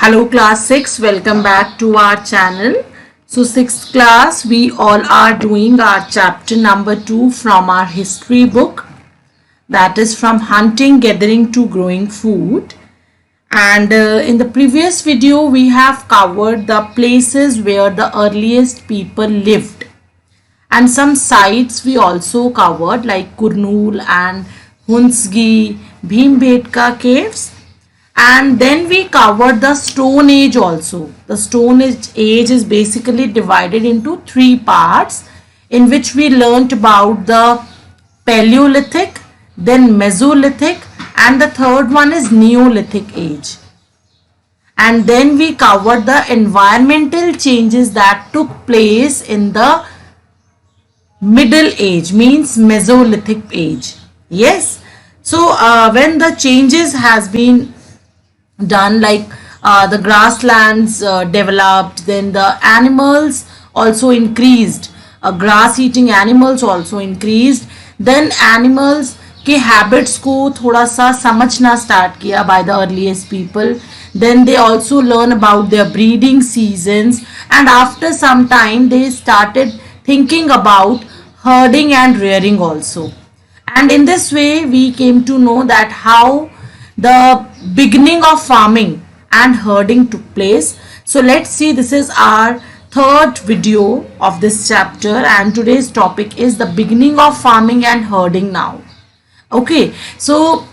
Hello class 6, welcome back to our channel. So 6th class, we all are doing our chapter number 2 from our history book, that is from hunting, gathering to growing food. And in the previous video we have covered the places where the earliest people lived, and some sites we also covered like Kurnool and Hunsgi, Bhimbetka caves. And then we covered the Stone Age also. The Stone Age is basically divided into 3 parts, in which we learnt about the Paleolithic, then Mesolithic, and the third one is Neolithic age. And then we covered the environmental changes that took place in the Middle Age, means Mesolithic age. Yes. So when the changes has been done, like the grasslands developed, then the animals also increased, grass eating animals also increased, then animals के habits को थोड़ा सा समझना start किया by the earliest people. Then they also learn about their breeding seasons, and after some time they started thinking about herding and rearing also. And in this way we came to know that how the beginning of farming and herding took place. So let's see, this is our third video of this chapter, and today's topic is the beginning of farming and herding now. Okay, so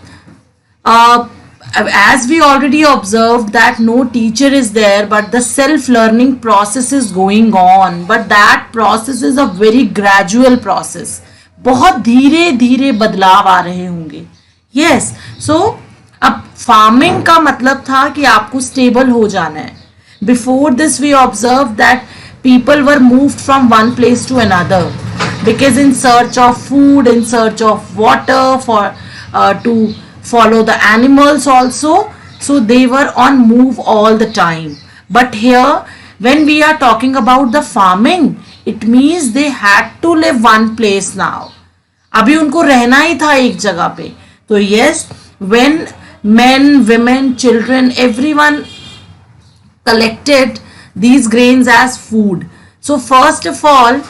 as we already observed that no teacher is there, but the self-learning process is going on, but that process is a very gradual process. बहुत धीरे धीरे बदलाव आ रहे होंगे. Yes, so अब farming का मतलब था कि आपको स्टेबल हो जाना है. Before this we observe that people were moved from one place to another because in search of food, in search of water, for to follow the animals also. So they were on move all the time. But here when we are talking about the farming, it means they had to live one place now. अभी उनको रहना ही था एक जगह पे. तो yes, when men, women, children, everyone collected these grains as food. So first of all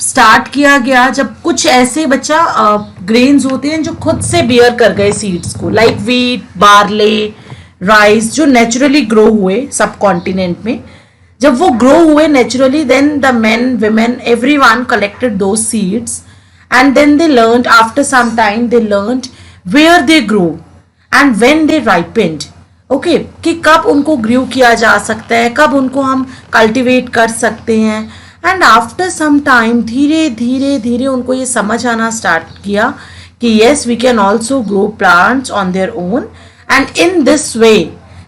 start किया गया जब कुछ ऐसे बच्चा ग्रेन्स होते हैं जो खुद से बेयर कर गए सीड्स को, लाइक वीट, बार्ले, राइस, जो नेचुरली ग्रो हुए सब कॉन्टिनेंट में. जब वो ग्रो हुए naturally, then the men, women, everyone collected those seeds, and then they learned after some time, they learned where they grow and when they ripened. Okay, कि कब उनको ग्रो किया जा सकता है, कब उनको हम कल्टिवेट कर सकते हैं. एंड आफ्टर सम टाइम धीरे धीरे धीरे उनको ये समझ आना स्टार्ट किया कि yes we can also grow plants on their own, and in this way.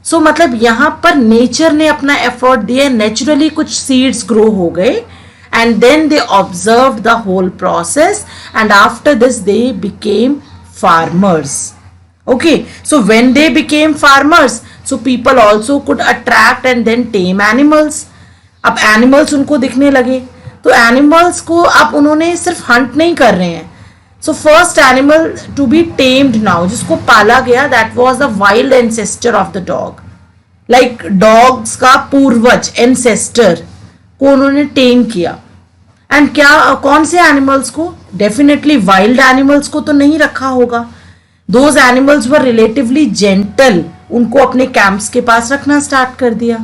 So मतलब यहाँ पर नेचर ने अपना एफर्ट दिया, नेचुरली कुछ सीड्स ग्रो हो गए, and then they observe the whole process, and after this they became farmers. Okay, so when they became farmers, so people also could attract and then tame animals. अब animals उनको दिखने लगे, तो animals को अब उन्होंने सिर्फ हंट नहीं कर रहे हैं. So first animal to be tamed now, जिसको पाला गया, that was the wild ancestor of the dog. Like dogs का पूर्वज, एंसेस्टर को उन्होंने टेम किया. एंड क्या, कौन से एनिमल्स को? डेफिनेटली वाइल्ड एनिमल्स को तो नहीं रखा होगा. Those animals were relatively gentle, उनको अपने कैंप्स के पास रखना स्टार्ट कर दिया.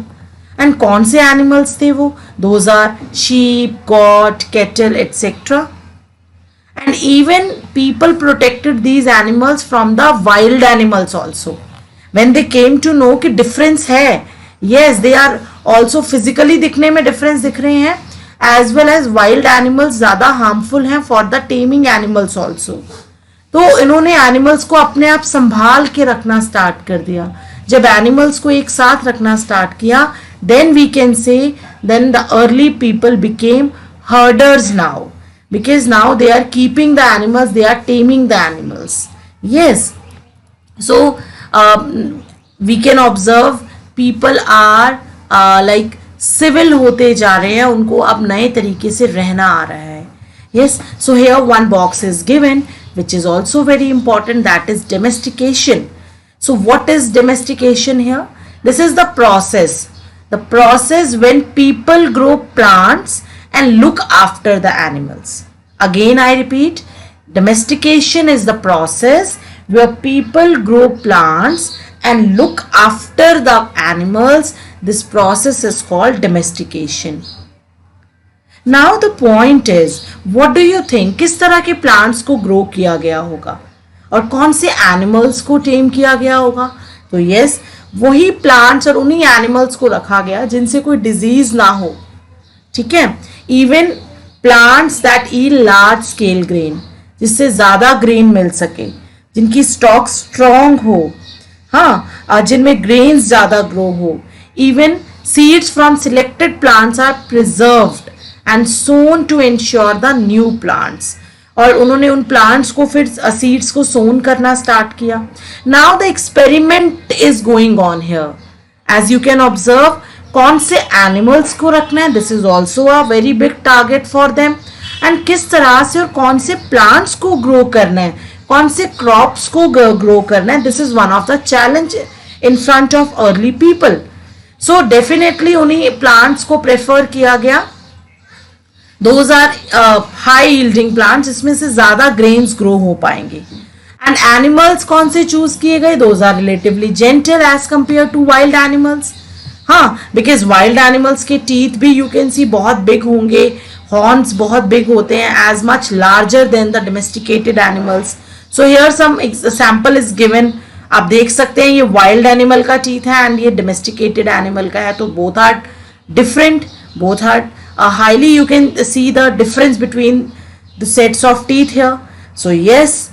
एंड कौन से एनिमल्स थे वो? Those are sheep, goat, cattle, etcetera. And even people protected these animals from the wild animals also. When they came to know कि डिफरेंस है, yes they are also physically दिखने में डिफरेंस दिख रहे हैं, as well as wild animals ज्यादा harmful हैं for the taming animals also. तो इन्होंने एनिमल्स को अपने आप संभाल के रखना स्टार्ट कर दिया. जब एनिमल्स को एक साथ रखना स्टार्ट किया, then we can say then the early people became herders now, because now they are keeping the animals, they are taming the animals. Yes, so we can observe people are like civil होते जा रहे हैं, उनको अब नए तरीके से रहना आ रहा है. Yes, so here one box is given which is also very important, that is domestication. So what is domestication here? This is the process. The process when people grow plants and look after the animals. Again, I repeat, domestication is the process where people grow plants and look after the animals. This process is called domestication. Now the point is, what do you think? किस तरह के plants को grow किया गया होगा और कौन से animals को tame किया गया होगा? तो yes, वही plants और उन्हीं animals को रखा गया जिनसे कोई disease ना हो, ठीक है? Even plants that yield large scale grain, जिससे ज़्यादा grain मिल सके, जिनकी stock strong हो, हाँ, जिनमें grains ज़्यादा grow हो. Even seeds from selected plants are preserved and sown to ensure the new plants. और उन्होंने उन प्लांट्स को फिर सीड्स को सोन करना स्टार्ट किया. Now the experiment is going on here. As you can observe, कौन से एनिमल्स को रखना है, this is also a very big target for them. And किस तरह से और कौन से प्लांट्स को ग्रो करना है, कौन से क्रॉप्स को ग्रो करना है, this is one of the challenge in front of early people. So definitely उन्हीं प्लांट्स को प्रेफर किया गया. Those are high yielding plants, जिसमें से ज़्यादा grains grow हो पाएंगे. And animals कौन से choose किए गए? Those are relatively gentle as compared to wild animals. हाँ, because wild animals के teeth भी you can see बहुत big होंगे, horns बहुत big होते हैं, as much larger than the domesticated animals. So here some sample is given. आप देख सकते हैं ये wild animal का teeth है and ये domesticated animal का है, तो both are different, both are highly, you can see the difference between the sets of teeth here. So yes,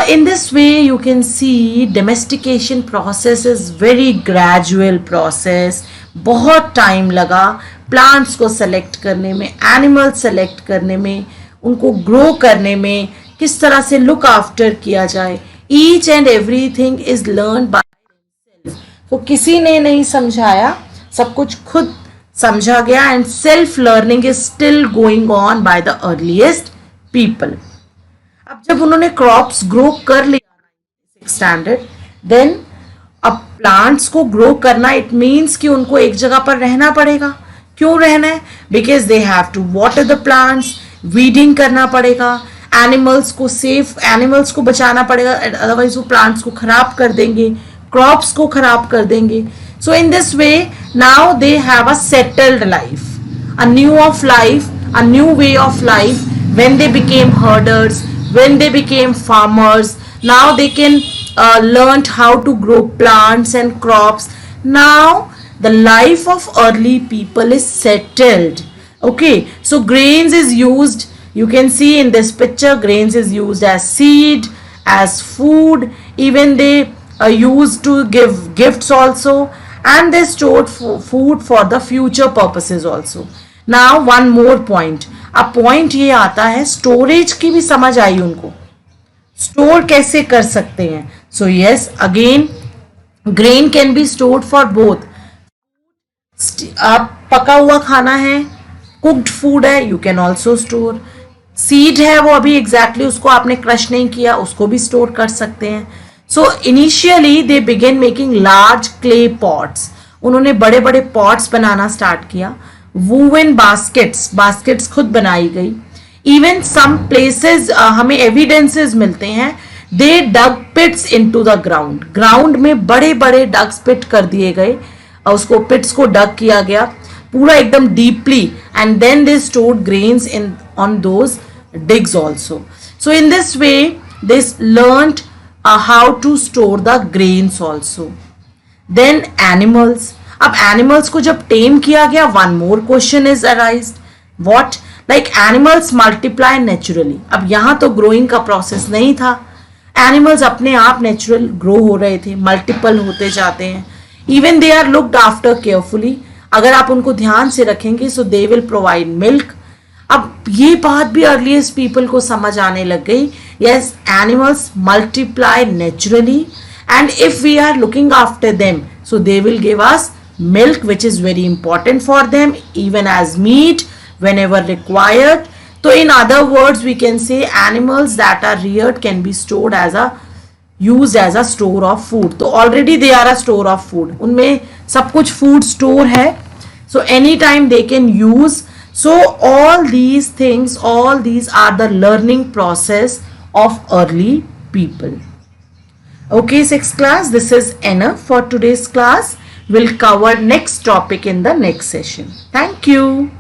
in this way you can see domestication process is very gradual process. बहुत time लगा plants को select करने में, animals select करने में, उनको grow करने में, किस तरह से look after किया जाए. Each and everything is learned by themselves. तो किसी ने नहीं समझाया, सब कुछ खुद समझा गया. And self learning is still going on by the earliest people. अब जब उन्होंने क्रॉप्स ग्रो कर लिया स्टैंडर्ड, देन अब प्लांट्स को ग्रो करना, इट मीन्स कि उनको एक जगह पर रहना पड़ेगा. क्यों रहना है? Because they have to water the plants, weeding करना पड़ेगा, एनिमल्स को सेफ, एनिमल्स को बचाना पड़ेगा, अदरवाइज वो प्लांट्स को खराब कर देंगे, क्रॉप्स को खराब कर देंगे. So in this way, now they have a settled life, a new way of life. When they became herders, when they became farmers, now they can learn how to grow plants and crops. Now the life of early people is settled. Okay, so grains is used. You can see in this picture, grains is used as seed, as food. Even they used to give gifts also. And they stored food for the future purposes also. Now one more point. अब point ये आता है, storage की भी समझ आई उनको, store कैसे कर सकते हैं. So yes, again grain can be stored for both. आप पका हुआ खाना है, cooked food है, you can also store. Seed है, वो अभी exactly उसको आपने crush नहीं किया, उसको भी store कर सकते हैं. So initially they began making large clay pots. उन्होंने बड़े बड़े pots बनाना start किया. Woven baskets खुद बनाई गई. Even some places हमें evidences मिलते हैं, they dug pits into the ground. Ground में बड़े बड़े dug pit कर दिए गए, उसको pits को dug किया गया पूरा एकदम deeply, and then they stored grains on those digs also. So in this way they learned how to store the grains also. Then animals. अब animals को जब tame किया गया, one more question is arised. What? Like animals multiply naturally. अब यहाँ तो growing का process नहीं था. Animals अपने आप natural grow हो रहे थे, multiple होते जाते हैं. Even they are looked after carefully. अगर आप उनको ध्यान से रखेंगे, so they will provide milk. अब ये बात भी अर्लीस्ट पीपल को समझ आने लग गई. Yes, animals multiply naturally and if we are looking after them, so they will give us milk which is very important for them, even as meat whenever required. तो in other words we can say animals that are reared can be stored as a used as a store of food. तो already they are a store of food. उनमें सब कुछ food store है. So anytime they can use. So all these things, all these are the learning process of early people. Okay, sixth class, this is enough for today's class. We'll cover next topic in the next session. Thank you.